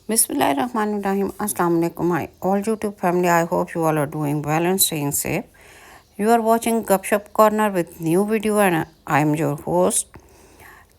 Bismillahirrahmanirrahim. Assalamu alaikum. My all YouTube family. I hope you all are doing well and staying safe. You are watching Gupshup Corner with new video and I am your host.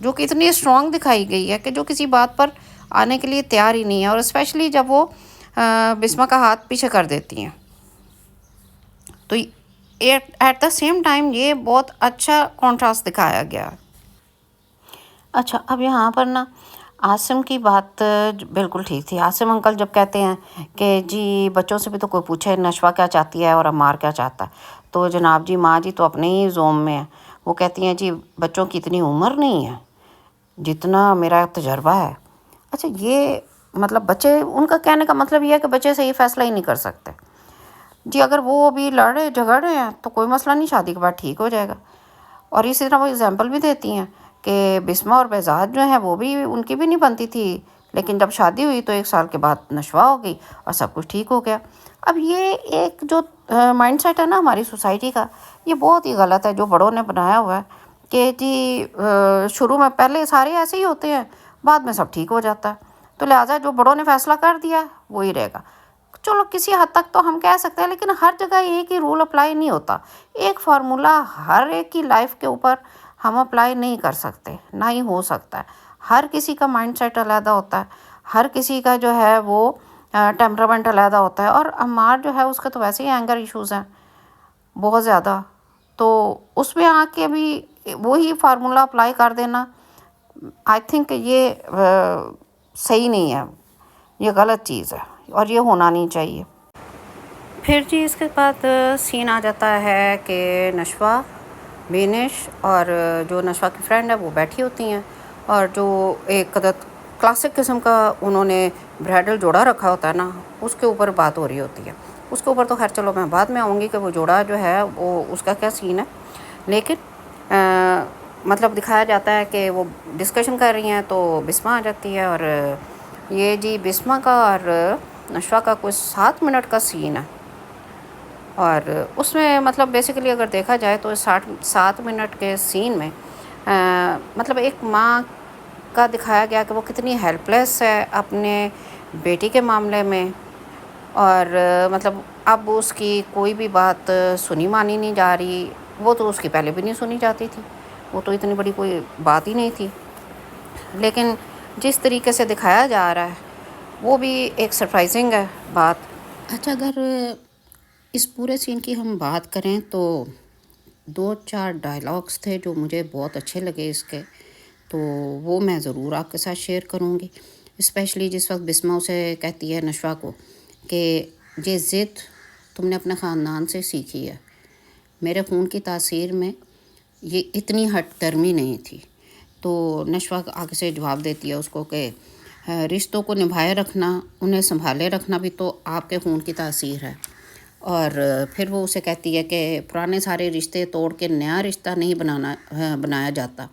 جو کہ اتنی strong دکھائی گئی ہے کہ جو کسی بات پر آنے کے لیے تیار ہی نہیں ہے، اور اسپیشلی جب وہ بسما کا ہاتھ پیچھے کر دیتی ہیں. تو ایٹ دا سیم ٹائم یہ بہت اچھا کانٹراسٹ دکھایا گیا. اچھا، اب یہاں پر نا عاصم کی بات بالکل ٹھیک تھی. عاصم انکل جب کہتے ہیں کہ جی بچوں سے بھی تو کوئی پوچھے نشوہ کیا چاہتی ہے اور عمار کیا چاہتا ہے، تو جناب جی ماں جی تو اپنے ہی زوم میں ہیں. وہ کہتی ہیں جی بچوں کی اتنی عمر نہیں ہے جتنا میرا تجربہ ہے. اچھا، یہ مطلب بچے، ان کا کہنے کا مطلب یہ ہے کہ بچے سے یہ فیصلہ ہی نہیں کر سکتے. جی اگر وہ ابھی لڑ رہے جھگڑ رہے ہیں تو کوئی مسئلہ نہیں، شادی کے بعد ٹھیک ہو جائے گا. اور اسی طرح وہ اگزامپل بھی دیتی ہیں کہ بسما اور بہزاد جو ہیں وہ بھی، ان کی بھی نہیں بنتی تھی، لیکن جب شادی ہوئی تو 1 سال کے بعد نشوہ ہو گئی اور سب کچھ ٹھیک ہو گیا. اب یہ ایک جو مائنڈ سیٹ ہے نا ہماری سوسائٹی کا، یہ بہت ہی غلط ہے جو بڑوں نے بنایا ہوا ہے کہ جی شروع میں پہلے سارے ایسے ہی ہوتے ہیں، بعد میں سب ٹھیک ہو جاتا ہے. تو لہٰذا جو بڑوں نے فیصلہ کر دیا وہی رہے گا. چلو کسی حد تک تو ہم کہہ سکتے ہیں، لیکن ہر جگہ ایک ہی رول اپلائی نہیں ہوتا. ایک فارمولا ہر ایک کی لائف کے اوپر ہم اپلائی نہیں کر سکتے، نہ ہی ہو سکتا ہے. ہر کسی کا مائنڈ سیٹ علیحدہ ہوتا ہے، ہر کسی کا جو ہے وہ ٹیمپرامنٹ علیحدہ ہوتا ہے. اور عمار جو ہے اس کا تو ویسے ہی اینگر ایشوز ہیں بہت زیادہ، تو اس میں آ کے بھی وہی فارمولا اپلائی کر دینا آئی تھنک یہ صحیح نہیں ہے، یہ غلط چیز ہے اور یہ ہونا نہیں چاہیے. پھر جی اس کے بعد سین آ جاتا ہے کہ نشوہ، بینش اور جو نشوہ کی فرینڈ ہے وہ بیٹھی ہوتی ہیں، اور جو ایک قدر کلاسک قسم کا انہوں نے برائڈل جوڑا رکھا ہوتا ہے نا، اس کے اوپر بات ہو رہی ہوتی ہے. اس کے اوپر تو خیر چلو میں بعد میں آؤں گی کہ وہ جوڑا جو ہے وہ اس کا کیا سین ہے. لیکن مطلب دکھایا جاتا ہے کہ وہ ڈسکشن کر رہی ہیں تو بسما آ جاتی ہے، اور یہ جی بسما کا اور نشوہ کا کوئی 7 منٹ کا سین ہے. اور اس میں مطلب بیسیکلی اگر دیکھا جائے تو 7 منٹ کے سین میں مطلب ایک ماں کا دکھایا گیا کہ وہ کتنی ہیلپ لیس ہے اپنے بیٹی کے معاملے میں. اور مطلب اب اس کی کوئی بھی بات سنی مانی نہیں جا رہی. وہ تو اس کی پہلے بھی نہیں سنی جاتی تھی، وہ تو اتنی بڑی کوئی بات ہی نہیں تھی. لیکن جس طریقے سے دکھایا جا رہا ہے وہ بھی ایک سرپرائزنگ ہے بات. اچھا، اگر اس پورے سین کی ہم بات کریں تو 2-4 ڈائلاگس تھے جو مجھے بہت اچھے لگے اس کے، تو وہ میں ضرور آپ کے ساتھ شیئر کروں گی. اسپیشلی جس وقت بسما اسے کہتی ہے نشوہ کو کہ یہ ضد تم نے اپنے خاندان سے سیکھی ہے، میرے خون کی تاثیر میں یہ اتنی ہٹ درمی نہیں تھی. تو نشوہ آگے سے جواب دیتی ہے اس کو کہ رشتوں کو نبھائے رکھنا، انہیں سنبھالے رکھنا بھی تو آپ کے خون کی تاثیر ہے. اور پھر وہ اسے کہتی ہے کہ پرانے سارے رشتے توڑ کے نیا رشتہ نہیں بنایا جاتا،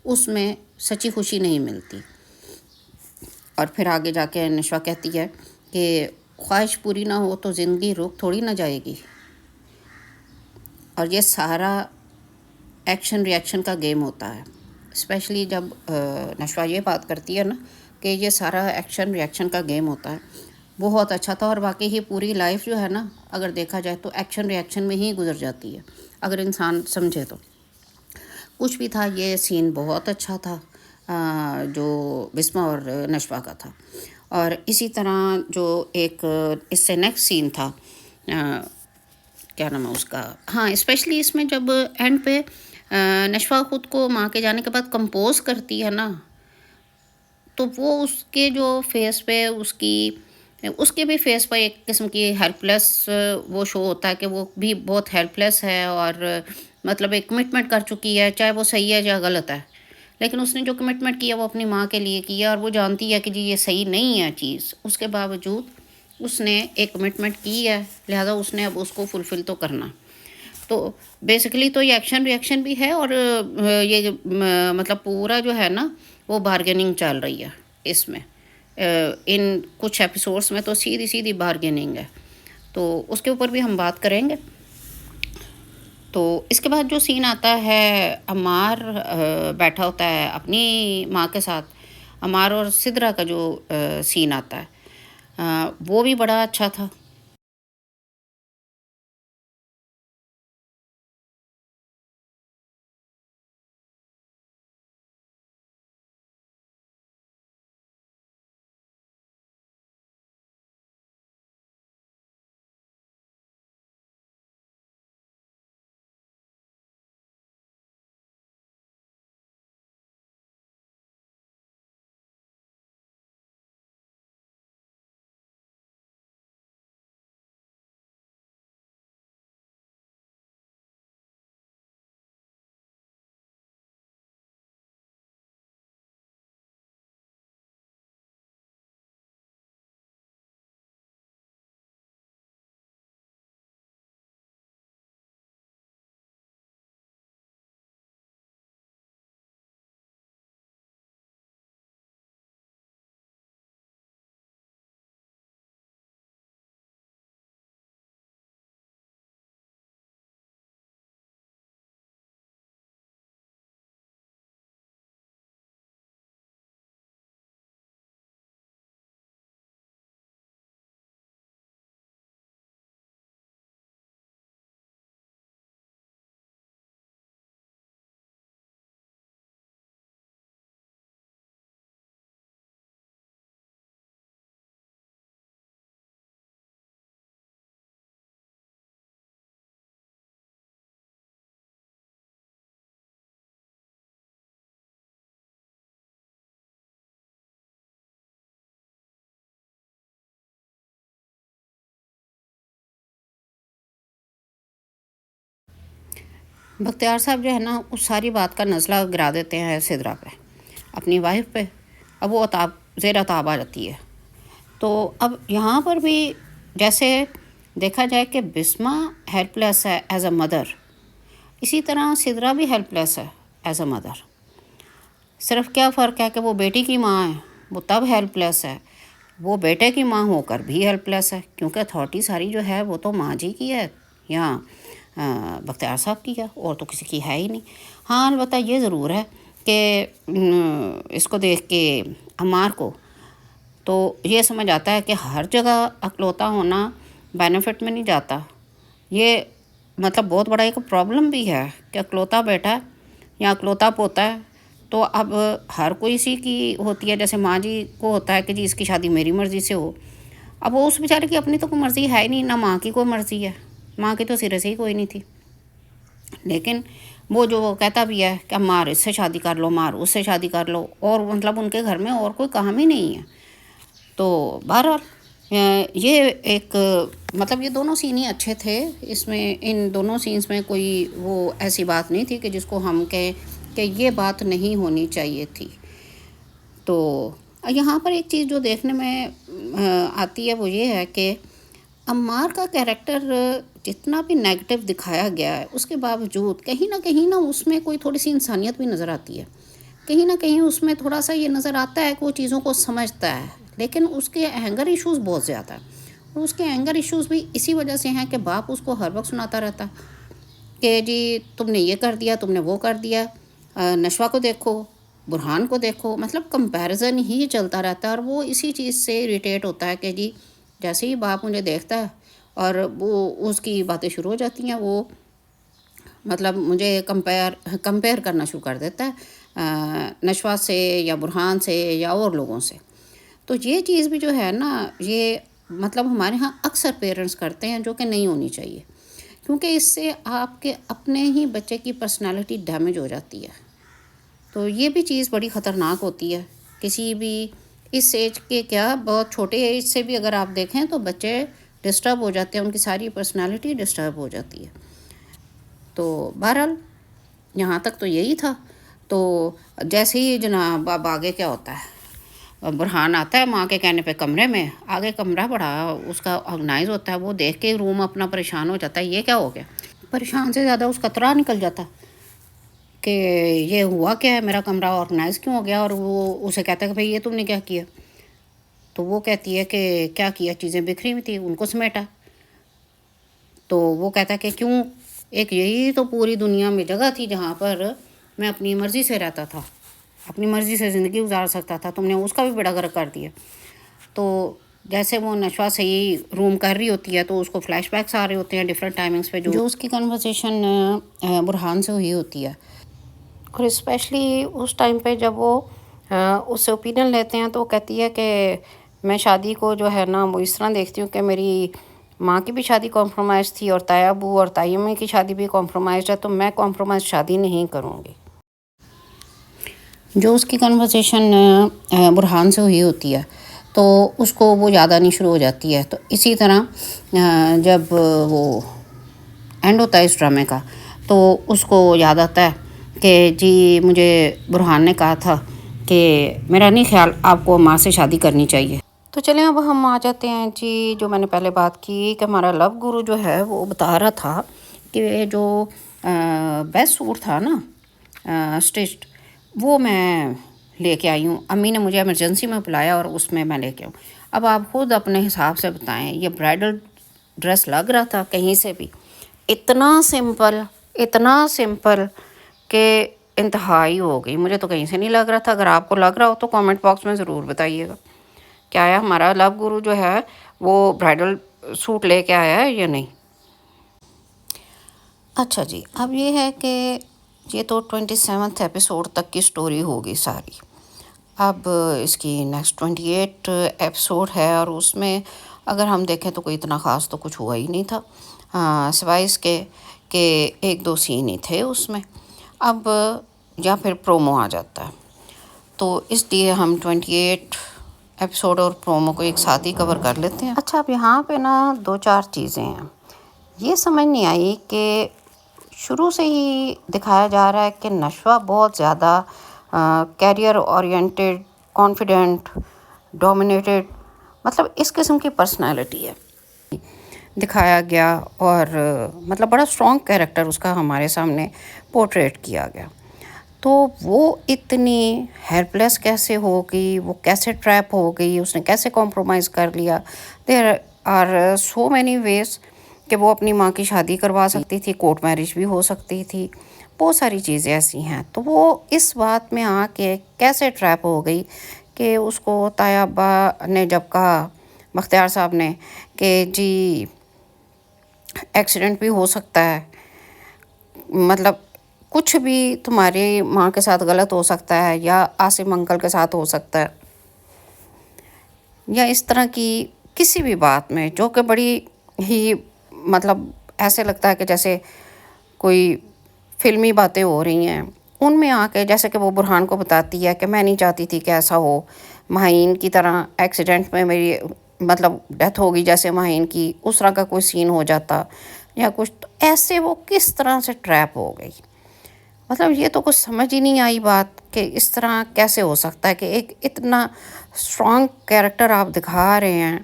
اس میں سچی خوشی نہیں ملتی. اور پھر آگے جا کے نشوہ کہتی ہے کہ خواہش پوری نہ ہو تو زندگی رک تھوڑی نہ جائے گی. اور یہ سارا ایکشن ری ایکشن کا گیم ہوتا ہے. اسپیشلی جب نشوہ یہ بات کرتی ہے نا کہ یہ سارا ایکشن ری ایکشن کا گیم ہوتا ہے، بہت اچھا تھا. اور واقعی ہی پوری لائف جو ہے نا اگر دیکھا جائے تو ایکشن ری ایکشن میں ہی گزر جاتی ہے اگر انسان سمجھے تو. کچھ بھی تھا، یہ سین بہت اچھا تھا جو بسما اور نشوہ کا تھا. اور اسی طرح جو ایک اس سے نیکسٹ سین تھا، کیا نام ہے اس کا، ہاں اسپیشلی اس میں جب اینڈ پہ نشوہ خود کو ماں کے جانے کے بعد کمپوز کرتی ہے نا، تو وہ اس کے جو فیس پہ اس کے بھی فیس پہ ایک قسم کی ہیلپ لیس وہ شو ہوتا ہے کہ وہ بھی بہت ہیلپ لیس ہے، اور مطلب ایک کمٹمنٹ کر چکی ہے، چاہے وہ صحیح ہے یا غلط ہے. لیکن اس نے جو کمٹمنٹ کیا وہ اپنی ماں کے لیے کیا، اور وہ جانتی ہے کہ جی یہ صحیح نہیں ہے چیز، اس کے باوجود اس نے ایک کمٹمنٹ کی ہے، لہذا اس نے اب اس کو فلفل تو کرنا. تو بیسیکلی تو یہ ایکشن ری ایکشن بھی ہے، اور یہ مطلب پورا جو ہے نا وہ بارگیننگ چل رہی ہے اس میں. ان کچھ ایپیسوڈس میں تو سیدھی بارگیننگ ہے، تو اس کے اوپر بھی ہم بات کریں گے. تو اس کے بعد جو سین آتا ہے، عمار بیٹھا ہوتا ہے اپنی ماں کے ساتھ. عمار اور سدرا کا جو سین آتا ہے وہ بھی بڑا اچھا تھا. بختیار صاحب جو ہے نا اس ساری بات کا نزلہ گرا دیتے ہیں سدرا پہ، اپنی وائف پہ. اب وہ زیر عتاب آ جاتی ہے. تو اب یہاں پر بھی جیسے دیکھا جائے کہ بسمہ ہیلپ لیس ہے ایز اے مدر، اسی طرح سدرا بھی ہیلپ لیس ہے ایز اے مدر. صرف کیا فرق ہے کہ وہ بیٹی کی ماں ہے، وہ تب ہیلپ لیس ہے، وہ بیٹے کی ماں ہو کر بھی ہیلپ لیس ہے، کیونکہ اتھارٹی ساری جو ہے وہ تو ماں جی کی ہے یا بختیار صاحب کی ہے، اور تو کسی کی ہے ہی نہیں. ہاں البتہ یہ ضرور ہے کہ اس کو دیکھ کے عمار کو تو یہ سمجھ آتا ہے کہ ہر جگہ اکلوتا ہونا بینیفٹ میں نہیں جاتا. یہ مطلب بہت بڑا ایک پرابلم بھی ہے کہ اکلوتا بیٹا ہے یا اکلوتا پوتا ہے تو اب ہر کوئی سی کی ہوتی ہے. جیسے ماں جی کو ہوتا ہے کہ جی اس کی شادی میری مرضی سے ہو، اب وہ اس بیچارے کی اپنی تو کوئی مرضی ہے ہی نہیں، نہ ماں کی کوئی مرضی ہے، ماں کی تو سرے سے ہی کوئی نہیں تھی. لیکن وہ جو کہتا بھی ہے کہ مار اس سے شادی کر لو، مار اس سے شادی کر لو، اور مطلب ان کے گھر میں اور کوئی کام ہی نہیں ہے. تو بہرحال یہ ایک مطلب یہ دونوں سین ہی اچھے تھے. اس میں ان دونوں سینس میں کوئی وہ ایسی بات نہیں تھی کہ جس کو ہم کہیں کہ یہ بات نہیں ہونی چاہیے تھی. تو یہاں پر ایک چیز جو دیکھنے میں آتی ہے وہ یہ ہے کہ عمار کا کیریکٹر جتنا بھی نیگیٹو دکھایا گیا ہے اس کے باوجود کہیں نہ اس میں کوئی تھوڑی سی انسانیت بھی نظر آتی ہے. کہیں نہ کہیں اس میں تھوڑا سا یہ نظر آتا ہے کہ وہ چیزوں کو سمجھتا ہے، لیکن اس کے اینگر ایشوز بہت زیادہ ہیں. اور اس کے اینگر ایشوز بھی اسی وجہ سے ہیں کہ باپ اس کو ہر وقت سناتا رہتا کہ جی تم نے یہ کر دیا، تم نے وہ کر دیا، نشوہ کو دیکھو، برہان کو دیکھو، مطلب کمپیریزن ہی چلتا رہتا ہے. اور وہ اسی چیز سے اریٹیٹ ہوتا ہے کہ جی جیسے ہی باپ مجھے دیکھتا ہے اور وہ اس کی باتیں شروع ہو جاتی ہیں، وہ مطلب مجھے کمپیئر کرنا شروع کر دیتا ہے نشوہ سے یا برہان سے یا اور لوگوں سے. تو یہ چیز بھی جو ہے نا یہ مطلب ہمارے ہاں اکثر پیرنٹس کرتے ہیں، جو کہ نہیں ہونی چاہیے، کیونکہ اس سے آپ کے اپنے ہی بچے کی پرسنالٹی ڈیمیج ہو جاتی ہے. تو یہ بھی چیز بڑی خطرناک ہوتی ہے. کسی بھی اس ایج کے کیا بہت چھوٹے ایج سے بھی اگر آپ دیکھیں تو بچے ڈسٹرب ہو جاتے ہیں، ان کی ساری پرسنالٹی ڈسٹرب ہو جاتی ہے. تو بہرحال یہاں تک تو یہی تھا. تو جیسے ہی جناب اب آگے کیا ہوتا ہے، برہان آتا ہے ماں کے کہنے پہ کمرے میں، آگے کمرہ بڑا اس کا آرگنائز ہوتا ہے، وہ دیکھ کے روم اپنا پریشان ہو جاتا ہے. یہ کیا ہو گیا؟ پریشان سے زیادہ اس کا ترا نکل جاتا کہ یہ ہوا کیا ہے، میرا کمرہ آرگنائز کیوں ہو گیا. اور وہ اسے کہتا ہے کہ بھئی یہ تم نے کیا کیا؟ تو وہ کہتی ہے کہ کیا کیا، چیزیں بکھری ہوئی تھیں ان کو سمیٹا. تو وہ کہتا ہے کہ کیوں، ایک یہی تو پوری دنیا میں جگہ تھی جہاں پر میں اپنی مرضی سے رہتا تھا، اپنی مرضی سے زندگی گزار سکتا تھا، تم نے اس کا بھی بیڑا غرق کر دیا. تو جیسے وہ نشوہ سے ہی روم کر رہی ہوتی ہے تو اس کو فلیش بیکس آ رہے ہوتے ہیں ڈفرینٹ ٹائمنگس پہ، جو اس کی کنورسیشن برہان سے ہوئی ہوتی ہے. اور اسپیشلی اس ٹائم پہ جب وہ اس سے اوپینین لیتے ہیں تو وہ کہتی ہے کہ میں شادی کو جو ہے نا وہ اس طرح دیکھتی ہوں کہ میری ماں کی بھی شادی کمپرومائز تھی اور تایا ابو اور تائی امی کی شادی بھی کمپرومائز ہے، تو میں کمپرومائز شادی نہیں کروں گی. جو اس کی کنورسیشن برہان سے ہوئی ہوتی ہے تو اس کو وہ یاد آنی شروع ہو جاتی ہے. تو اسی طرح جب وہ اینڈ ہوتا ہے اس ڈرامے کا تو اس کو یاد آتا ہے کہ جی مجھے برہان نے کہا تھا کہ میرا نہیں خیال آپ کو ماں سے شادی کرنی چاہیے. تو چلیں اب ہم آ جاتے ہیں جی جو میں نے پہلے بات کی کہ ہمارا لو گرو جو ہے وہ بتا رہا تھا کہ جو بیسٹ سوٹ تھا نا اسٹچڈ، وہ میں لے کے آئی ہوں. امی نے مجھے ایمرجنسی میں بلایا اور اس میں لے کے آؤں. اب آپ خود اپنے حساب سے بتائیں، یہ برائڈل ڈریس لگ رہا تھا کہیں سے بھی اتنا سمپل کہ انتہائی ہو گئی. مجھے تو کہیں سے نہیں لگ رہا تھا. اگر آپ کو لگ رہا ہو تو کامنٹ باکس میں ضرور بتائیے گا کیا آیا ہمارا لو گرو جو ہے وہ برائڈل سوٹ لے کے آیا ہے یا نہیں. اچھا جی، اب یہ ہے کہ یہ تو 27 ایپیسوڈ تک کی سٹوری ہوگی ساری. اب اس کی نیکسٹ 28 ایپیسوڈ ہے اور اس میں اگر ہم دیکھیں تو کوئی اتنا خاص تو کچھ ہوا ہی نہیں تھا، سوائے اس کے کہ ایک دو سین ہی تھے اس میں. اب یا پھر پرومو آ جاتا ہے، تو اس لیے ہم 28 ایپیسوڈ اور پرومو کو ایک ساتھ ہی کور کر لیتے ہیں. اچھا اب یہاں پہ نا دو چار چیزیں ہیں. یہ سمجھ نہیں آئی کہ شروع سے ہی دکھایا جا رہا ہے کہ نشوہ بہت زیادہ کیریئر اورینٹیڈ، کانفیڈنٹ، ڈومینیٹڈ، مطلب اس قسم کی پرسنالٹی ہے دکھایا گیا، اور مطلب بڑا اسٹرانگ کیریکٹر اس کا ہمارے سامنے پورٹریٹ کیا گیا. تو وہ اتنی ہیلپ لیس کیسے ہو گئی، وہ کیسے ٹریپ ہو گئی، اس نے کیسے کمپرومائز کر لیا. There are so many ways کہ وہ اپنی ماں کی شادی کروا سکتی تھی، کورٹ میرج بھی ہو سکتی تھی، بہت ساری چیزیں ایسی ہیں. تو وہ اس بات میں آ کے کیسے ٹریپ ہو گئی کہ اس کو تایا ابا نے جب کہا، بختیار صاحب نے، کہ جی ایکسیڈنٹ بھی ہو سکتا ہے، مطلب کچھ بھی تمہاری ماں کے ساتھ غلط ہو سکتا ہے، یا عاصم انکل کے ساتھ ہو سکتا ہے، یا اس طرح کی کسی بھی بات میں جو کہ بڑی ہی مطلب ایسے لگتا ہے کہ جیسے کوئی فلمی باتیں ہو رہی ہیں، ان میں آ کے جیسے کہ وہ برہان کو بتاتی ہے کہ میں نہیں چاہتی تھی کہ ایسا ہو، ماہین کی طرح ایکسیڈنٹ میں میری مطلب ڈیتھ ہوگی، جیسے ماہین کی اس طرح کا کوئی سین ہو جاتا یا کچھ. تو ایسے وہ کس طرح سے ٹریپ ہو گئی، مطلب یہ تو کچھ سمجھ ہی نہیں آئی بات کہ اس طرح کیسے ہو سکتا ہے کہ ایک اتنا اسٹرانگ کیریکٹر آپ دکھا رہے ہیں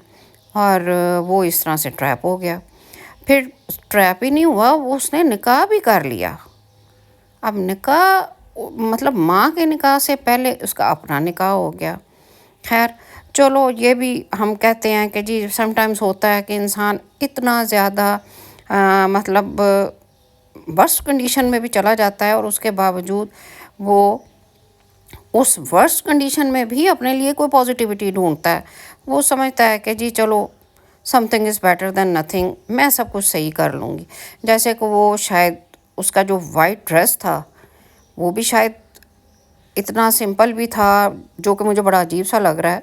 اور وہ اس طرح سے ٹریپ ہو گیا. پھر ٹریپ ہی نہیں ہوا، وہ اس نے نکاح بھی کر لیا. اب نکاح مطلب ماں کے نکاح سے پہلے اس کا اپنا نکاح ہو گیا. خیر چلو، یہ بھی ہم کہتے ہیں کہ جی سم ٹائمز ہوتا ہے کہ انسان اتنا زیادہ مطلب ورسٹ کنڈیشن میں بھی چلا جاتا ہے، اور اس کے باوجود وہ اس ورسٹ کنڈیشن میں بھی اپنے لیے کوئی پازیٹیوٹی ڈھونڈتا ہے. وہ سمجھتا ہے کہ جی چلو some thing is better than nothing, میں سب کچھ صحیح کر لوں گی. جیسے کہ وہ شاید اس کا جو وائٹ ڈریس تھا وہ بھی شاید اتنا سمپل بھی تھا، جو کہ مجھے بڑا عجیب سا لگ رہا ہے،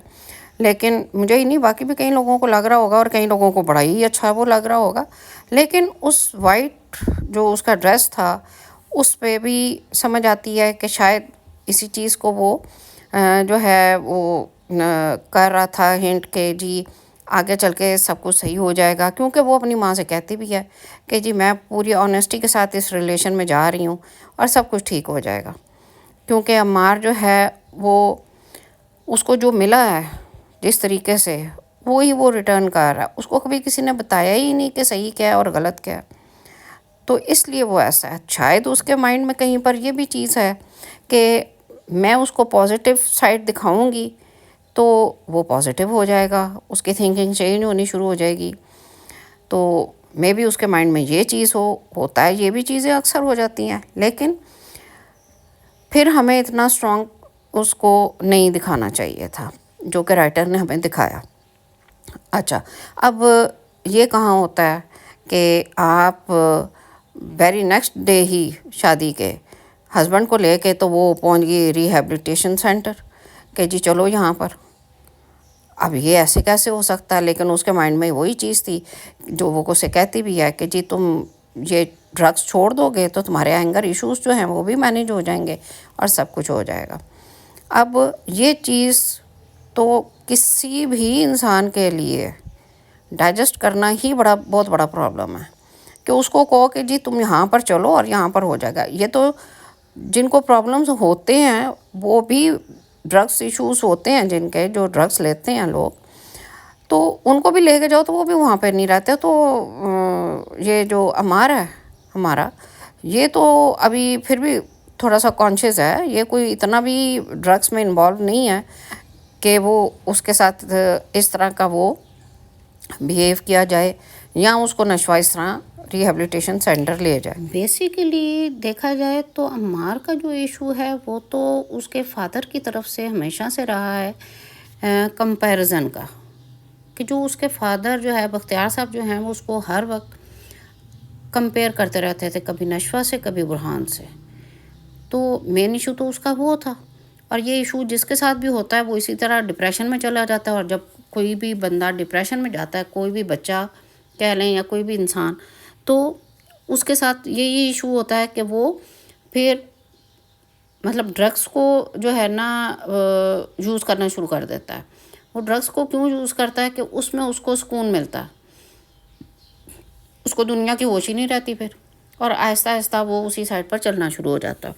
لیکن مجھے ہی نہیں، باقی بھی کئی لوگوں کو لگ رہا ہوگا، اور کئی لوگوں کو بڑا ہی اچھا وہ لگ رہا ہوگا. لیکن اس وائٹ جو اس کا ڈریس تھا اس پہ بھی سمجھ آتی ہے کہ شاید اسی چیز کو وہ جو ہے وہ کر رہا تھا ہنٹ کہ جی آگے چل کے سب کچھ صحیح ہو جائے گا، کیونکہ وہ اپنی ماں سے کہتی بھی ہے کہ جی میں پوری آنیسٹی کے ساتھ اس ریلیشن میں جا رہی ہوں اور سب کچھ ٹھیک ہو جائے گا. کیونکہ عمار جو ہے وہ اس کو جو ملا ہے جس طریقے سے وہی وہ ریٹرن کر رہا ہے، اس کو کبھی کسی نے بتایا ہی نہیں کہ صحیح کیا ہے اور غلط کیا ہے. تو اس لیے وہ ایسا ہے. شاید اس کے مائنڈ میں کہیں پر یہ بھی چیز ہے کہ میں اس کو پازیٹیو سائڈ دکھاؤں گی تو وہ پازیٹیو ہو جائے گا، اس کی تھنکنگ چینج ہونی شروع ہو جائے گی. تو مے بی اس کے مائنڈ میں یہ چیز ہوتا ہے، یہ بھی چیزیں اکثر ہو جاتی ہیں. لیکن پھر ہمیں اتنا اسٹرانگ اس کو نہیں دکھانا چاہیے تھا جو کہ رائٹر نے ہمیں دکھایا. اچھا، اب یہ کہاں ہوتا ہے کہ آپ ویری نیکسٹ ڈے ہی شادی کے ہسبینڈ کو لے کے تو وہ پہنچ گئی ریہیبلیٹیشن سینٹر کہ جی چلو یہاں پر. اب یہ ایسے کیسے ہو سکتا ہے؟ لیکن اس کے مائنڈ میں وہی چیز تھی جو وہ اسے کہتی بھی ہے کہ جی تم یہ ڈرگس چھوڑ دو گے تو تمہارے اینگر ایشوز جو ہیں وہ بھی مینیج ہو جائیں گے اور سب کچھ ہو جائے گا. اب یہ چیز تو کسی بھی انسان کے لیے ڈائجسٹ کرنا ہی بہت بڑا پرابلم ہے کہ اس کو کہو کہ جی تم یہاں پر چلو اور یہاں پر ہو جائے گا. یہ تو جن کو پرابلمز ہوتے ہیں وہ بھی ڈرگس ایشوز ہوتے ہیں، جن کے جو ڈرگس لیتے ہیں لوگ، تو ان کو بھی لے کے جاؤ تو وہ بھی وہاں پہ نہیں رہتے. تو یہ جو عمار ہے ہمارا، یہ تو ابھی پھر بھی تھوڑا سا کانشیس ہے، یہ کوئی اتنا بھی ڈرگس میں انوالو نہیں ہے کہ وہ اس کے ساتھ اس طرح کا وہ بیہیو کیا جائے یا اس کو نشوہ اس طرح ریہیبلیٹیشن سینٹر لے جائے. بیسیکلی دیکھا جائے تو عمار کا جو ایشو ہے وہ تو اس کے فادر کی طرف سے ہمیشہ سے رہا ہے کمپیریزن کا، کہ جو اس کے فادر جو ہے بختیار صاحب جو ہیں وہ اس کو ہر وقت کمپیئر کرتے رہتے تھے، کبھی نشوہ سے کبھی برہان سے. تو مین ایشو تو اس کا وہ تھا، اور یہ ایشو جس کے ساتھ بھی ہوتا ہے وہ اسی طرح ڈپریشن میں چلا جاتا ہے. اور جب کوئی بھی بندہ ڈپریشن میں جاتا ہے، کوئی بھی بچہ کہہ لیں یا کوئی بھی انسان، تو اس کے ساتھ یہی ایشو ہوتا ہے کہ وہ پھر مطلب ڈرگس کو جو ہے نا یوز کرنا شروع کر دیتا ہے. وہ ڈرگس کو کیوں یوز کرتا ہے کہ اس میں اس کو سکون ملتا ہے، اس کو دنیا کی ہوش ہی نہیں رہتی. پھر اور آہستہ آہستہ وہ اسی سائڈ پر چلنا شروع ہو جاتا.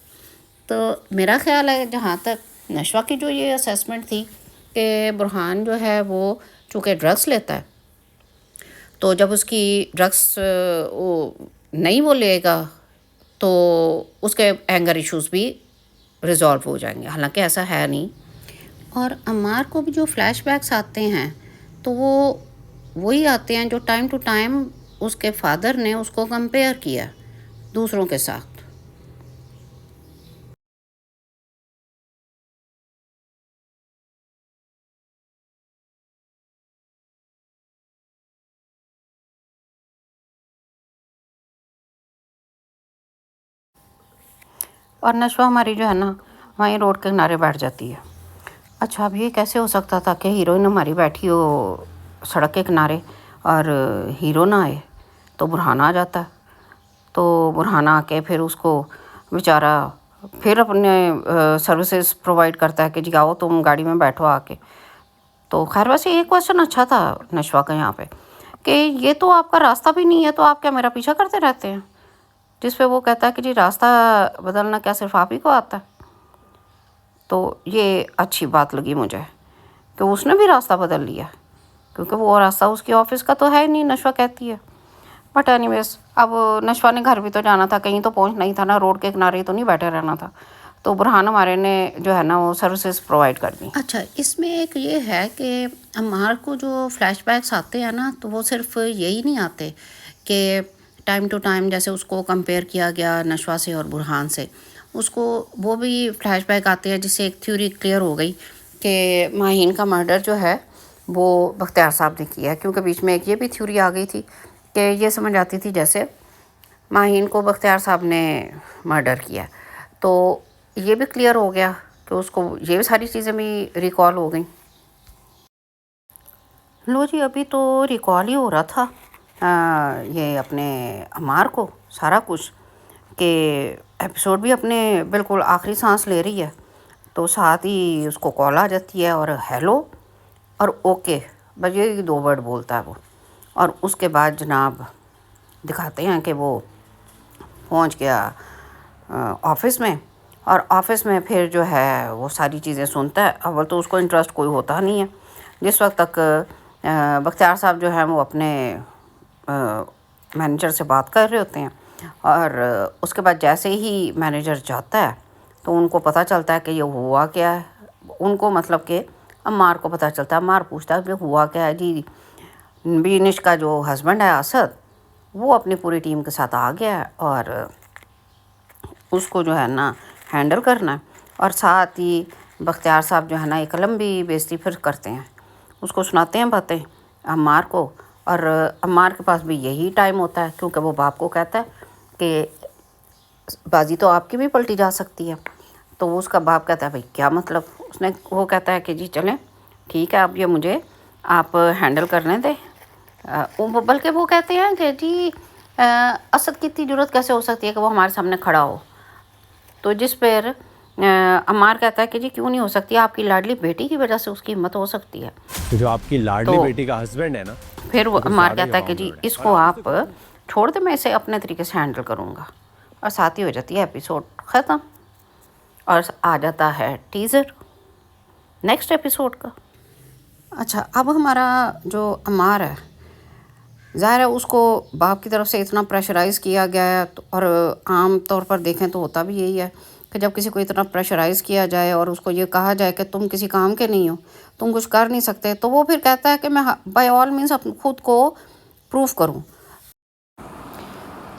تو میرا خیال ہے جہاں تک نشوہ کی جو یہ اسیسمنٹ تھی کہ برہان جو ہے وہ چونکہ ڈرگس لیتا ہے، تو جب اس کی ڈرگس وہ نہیں وہ لے گا تو اس کے اینگر ایشوز بھی ریزالو ہو جائیں گے، حالانکہ ایسا ہے نہیں. اور عمار کو بھی جو فلیش بیکس آتے ہیں تو وہ وہی آتے ہیں جو ٹائم ٹو ٹائم اس کے فادر نے اس کو کمپیئر کیا دوسروں کے ساتھ. اور نشوہ ہماری جو ہے نا وہیں روڈ کے کنارے بیٹھ جاتی ہے. اچھا اب یہ کیسے ہو سکتا تھا کہ ہیروئن ہماری بیٹھی ہو سڑک کے کنارے اور ہیرو نہ آئے؟ تو برہان آ جاتا ہے. تو برہان آ کے پھر اس کو بیچارہ پھر اپنے سروسز پرووائڈ کرتا ہے کہ جی آؤ تم گاڑی میں بیٹھو آ کے. تو خیر ویسے ایک کویسچن اچھا تھا نشوہ کا یہاں پہ کہ یہ تو آپ کا راستہ بھی نہیں ہے تو آپ کیا میرا پیچھا کرتے رہتے ہیں؟ جس پہ وہ کہتا ہے کہ جی راستہ بدلنا کیا صرف آپ ہی کو آتا ہے؟ تو یہ اچھی بات لگی مجھے کہ اس نے بھی راستہ بدل لیا، کیونکہ وہ راستہ اس کی آفس کا تو ہے نہیں، نشوہ کہتی ہے. بٹ اینی ویز اب نشوہ نے گھر بھی تو جانا تھا، کہیں تو پہنچنا ہی تھا نا، روڈ کے کنارے تو نہیں بیٹھے رہنا تھا. تو برہان ہمارے نے جو ہے نا وہ سروسز پرووائڈ کر دی. اچھا اس میں ایک یہ ہے کہ عمار کو جو فلیش بیکس آتے ہیں نا تو وہ صرف یہی نہیں آتے کہ ٹائم ٹو ٹائم جیسے اس کو کمپیئر کیا گیا نشوہ سے اور برہان سے، اس کو وہ بھی فلیش بیک آتے ہیں جس سے ایک تھیوری کلیئر ہو گئی کہ ماہین کا مرڈر جو ہے وہ بختیار صاحب نے کیا ہے. کیونکہ بیچ میں ایک یہ بھی تھیوری آ گئی تھی کہ یہ سمجھ آتی تھی جیسے ماہین کو بختیار صاحب نے مرڈر کیا. تو یہ بھی کلیئر ہو گیا کہ اس کو یہ ساری چیزیں بھی ریکال ہو گئیں. لو جی ابھی تو ریکال ہی ہو رہا تھا یہ اپنے عمار کو سارا کچھ، کہ ایپیسوڈ بھی اپنے بالکل آخری سانس لے رہی ہے تو ساتھ ہی اس کو کال آ جاتی ہے اور ہیلو اور اوکے، بس یہ 2 ورڈ بولتا ہے وہ. اور اس کے بعد جناب دکھاتے ہیں کہ وہ پہنچ گیا آفس میں، اور آفس میں پھر جو ہے وہ ساری چیزیں سنتا ہے. اول تو اس کو انٹرسٹ کوئی ہوتا نہیں ہے جس وقت تک بختیار صاحب جو ہیں وہ اپنے مینیجر سے بات کر رہے ہوتے ہیں، اور اس کے بعد جیسے ہی مینیجر جاتا ہے تو ان کو پتہ چلتا ہے کہ یہ ہوا کیا ہے. ان کو مطلب کہ عمار کو پتہ چلتا ہے. عمار پوچھتا ہے کہ ہوا کیا ہے؟ جی بینش کا جو ہسبینڈ ہے اسد وہ اپنی پوری ٹیم کے ساتھ آ گیا ہے اور اس کو جو ہے نا ہینڈل کرنا ہے. اور ساتھ ہی بختیار صاحب جو ہے نا ایک لمبی بےعزتی پھر کرتے ہیں، اس کو سناتے ہیں باتیں عمار کو. اور عمار کے پاس بھی یہی ٹائم ہوتا ہے کیونکہ وہ باپ کو کہتا ہے کہ بازی تو آپ کی بھی پلٹی جا سکتی ہے. تو اس کا باپ کہتا ہے بھائی کیا مطلب؟ وہ کہتا ہے کہ جی چلیں ٹھیک ہے اب یہ مجھے آپ ہینڈل کرنے دیں. بلکہ وہ کہتے ہیں کہ جی اسد کی اتنی ضرورت کیسے ہو سکتی ہے کہ وہ ہمارے سامنے کھڑا ہو؟ تو جس پر عمار کہتا ہے کہ جی کیوں نہیں ہو سکتی، آپ کی لاڈلی بیٹی کی وجہ سے اس کی ہمت ہو سکتی ہے. جو آپ کی لاڈلی بیٹی کا ہسبینڈ ہے نا، پھر وہ عمار کہتا ہے کہ جی اس کو آپ چھوڑ دیں، میں اسے اپنے طریقے سے ہینڈل کروں گا. اور ساتھ ہی ہو جاتی ہے ایپیسوڈ ختم، اور آ جاتا ہے ٹیزر نیکسٹ ایپیسوڈ کا. اچھا اب ہمارا جو عمار ہے ظاہر ہے اس کو باپ کی طرف سے اتنا پریشرائز کیا گیا ہے، اور عام طور پر دیکھیں تو ہوتا بھی یہی ہے کہ جب کسی کو اتنا پریشرائز کیا جائے اور اس کو یہ کہا جائے کہ تم کسی کام کے نہیں ہو، تم کچھ کر نہیں سکتے، تو وہ پھر کہتا ہے کہ میں بائی آل مینس خود کو پروف کروں.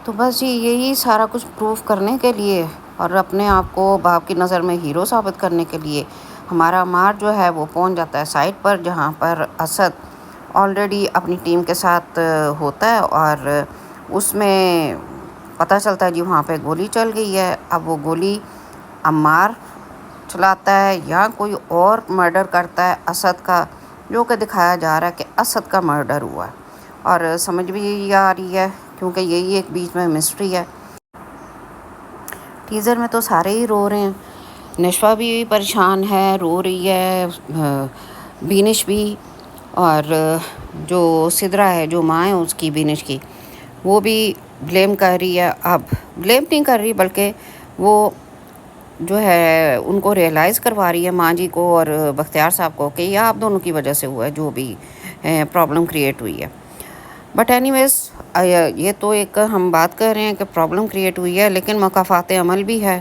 تو بس جی یہی سارا کچھ پروف کرنے کے لیے اور اپنے آپ کو باپ کی نظر میں ہیرو ثابت کرنے کے لیے ہمارا عمار جو ہے وہ پہنچ جاتا ہے سائٹ پر جہاں پر اسد آلریڈی اپنی ٹیم کے ساتھ ہوتا ہے. اور اس میں پتہ چلتا ہے جی وہاں پہ گولی چل گئی ہے. اب وہ گولی عمار چلاتا ہے یا کوئی اور مرڈر کرتا ہے اسد کا، جو کہ دکھایا جا رہا ہے کہ اسد کا مرڈر ہوا ہے. اور سمجھ بھی یہی آ رہی ہے کیونکہ یہی ایک بیچ میں مسٹری ہے. ٹیزر میں تو سارے ہی رو رہے ہیں، نشوہ بھی پریشان ہے، رو رہی ہے، بینش بھی، اور جو سدرا ہے جو ماں ہے اس کی بینش کی وہ بھی بلیم کر رہی ہے. اب بلیم نہیں کر رہی بلکہ وہ جو ہے ان کو ریئلائز کروا رہی ہے ماں جی کو اور بختیار صاحب کو کہ یہ آپ دونوں کی وجہ سے ہوا ہے جو بھی پرابلم کریٹ ہوئی ہے. بٹ اینی ویز یہ تو ایک ہم بات کر رہے ہیں کہ پرابلم کریٹ ہوئی ہے، لیکن مکافات عمل بھی ہے،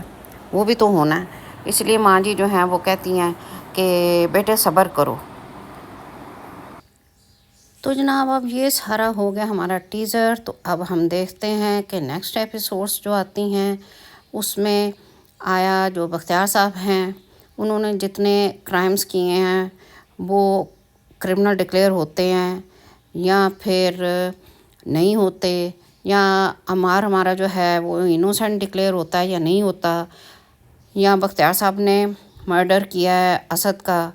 وہ بھی تو ہونا ہے. اس لیے ماں جی جو ہیں وہ کہتی ہیں کہ بیٹے صبر کرو. تو جناب اب یہ سارا ہو گیا ہمارا ٹیزر. تو اب ہم دیکھتے ہیں کہ نیکسٹ ایپیسوڈس جو آتی ہیں اس میں آیا جو بختیار صاحب ہیں انہوں نے جتنے کرائمز کیے ہیں وہ کرمنل ڈکلیئر ہوتے ہیں یا پھر نہیں ہوتے، یا عمار ہمارا جو ہے وہ انوسنٹ ڈکلیئر ہوتا ہے یا نہیں ہوتا، یا بختیار صاحب نے مرڈر کیا ہے اسد کا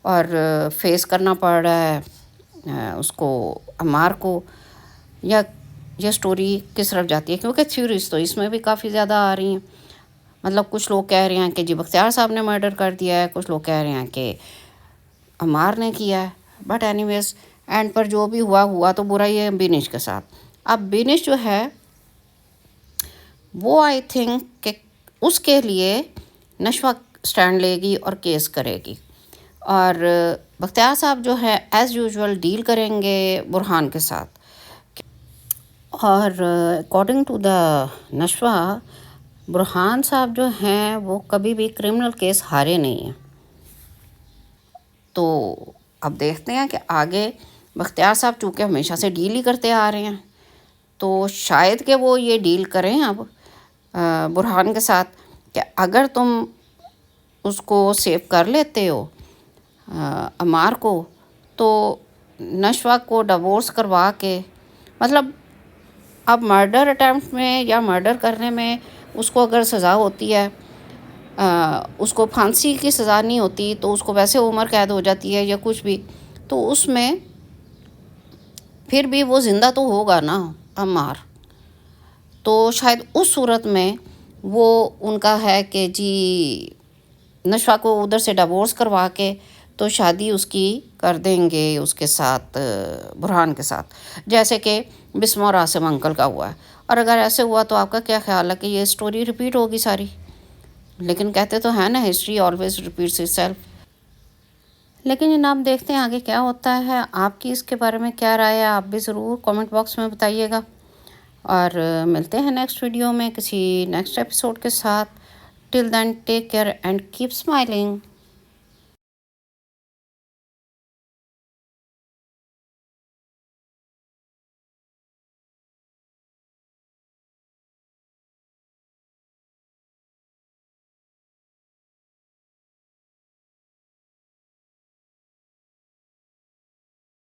اور فیس کرنا پڑ رہا ہے اس کو عمار کو، یا یہ سٹوری کس طرف جاتی ہے. کیونکہ تھیوریز تو اس میں بھی کافی زیادہ آ رہی ہیں. مطلب کچھ لوگ کہہ رہے ہیں کہ جی بختیار صاحب نے مرڈر کر دیا ہے، کچھ لوگ کہہ رہے ہیں کہ عمار نے کیا ہے. بٹ اینی ویز اینڈ پر جو بھی ہوا تو برا ہی ہے بینش کے ساتھ. اب بینش جو ہے وہ آئی تھنک کہ اس کے لیے نشوہ سٹینڈ لے گی اور کیس کرے گی، اور بختیار صاحب جو ہے ایز یوزول ڈیل کریں گے برہان کے ساتھ. اور اکارڈنگ ٹو دا نشوہ، برہان صاحب جو ہیں وہ کبھی بھی کرمنل کیس ہارے نہیں ہیں. تو اب دیکھتے ہیں کہ آگے بختیار صاحب چونکہ ہمیشہ سے ڈیل ہی کرتے آ رہے ہیں تو شاید کہ وہ یہ ڈیل کریں اب برہان کے ساتھ کہ اگر تم اس کو سیو کر لیتے ہو عمار کو تو نشوہ کو ڈیورس کروا کے، مطلب اب مرڈر اٹیمپٹ میں یا مرڈر کرنے میں اس کو اگر سزا ہوتی ہے، اس کو پھانسی کی سزا نہیں ہوتی تو اس کو ویسے عمر قید ہو جاتی ہے یا کچھ بھی، تو اس میں پھر بھی وہ زندہ تو ہوگا نا عمار. تو شاید اس صورت میں وہ ان کا ہے کہ جی نشوہ کو ادھر سے ڈیورس کروا کے تو شادی اس کی کر دیں گے اس کے ساتھ، برہان کے ساتھ، جیسے کہ بسمہ اور عاصم انکل کا ہوا ہے. اور اگر ایسے ہوا تو آپ کا کیا خیال ہے کہ یہ سٹوری ریپیٹ ہوگی ساری؟ لیکن کہتے تو ہیں نا history always repeats it self. لیکن جناب دیکھتے ہیں آگے کیا ہوتا ہے. آپ کی اس کے بارے میں کیا رائے ہے آپ بھی ضرور کامنٹ باکس میں بتائیے گا. اور ملتے ہیں نیکسٹ ویڈیو میں کسی نیکسٹ ایپیسوڈ کے ساتھ. Till then take care and keep smiling.